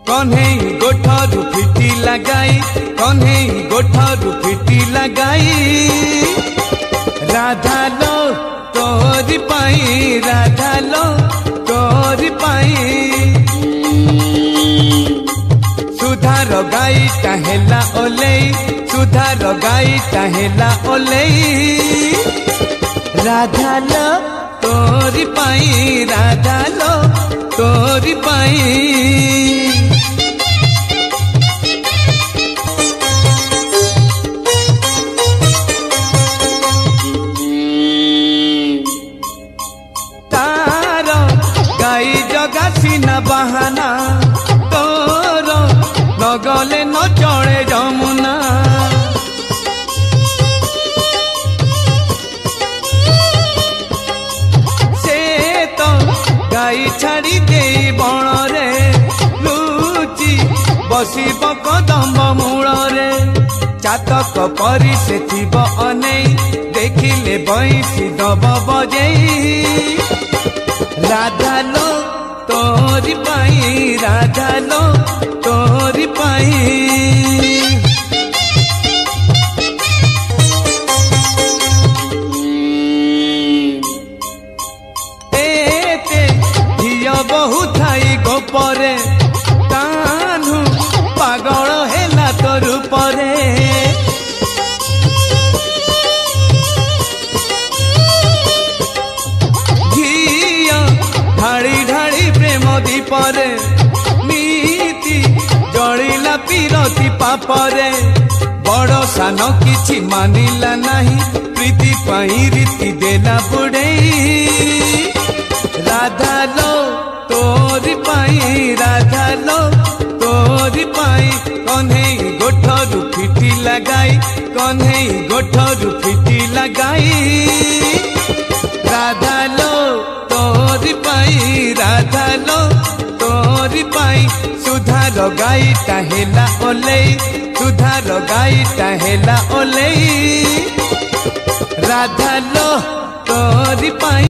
कन्हई गोठरू फिटी लगाई कन्हई गोठरू फिटी लगाई राधा लो तोरी पाई राधा लो तोरी पाई सुधार गाई टाहेला ओलेई सुधार गाई टाहेला ओलेई राधा लो तोरी पाई राधा लो तोरी पाई गाई जगा सीना बहाना तोर न गले न चढ़े जमुना से तो गाई छाड़ी दे बण रे लुचि बसिब कदम मूल रे चातक परी से थीब अनेई देखिले बंसी दब बजेई राधा लो तोरी पाई राधा लो तोरी पाई एते धिया बहु थाई गोपरे कान्हू पागल हेला तो रूपरे ढाड़ी ढाड़ी प्रेम दीपरे नीति जलिला पीरती पापरे बड़ सान किछि मानिला नाही प्रीति पाई रीति देला बुड़ेई राधा लो तोरी पाई राधा लो तोरी पाई कन्हई गोठरू फिटी लगाई कन्हई गोठरू फिटी लगाई राधा लो तोरी पाई राधा लो तोरी पाई सुधार गाई टाहेला ओलेई सुधार गाई टाहेला ओलेई राधा लो तोरी पाई।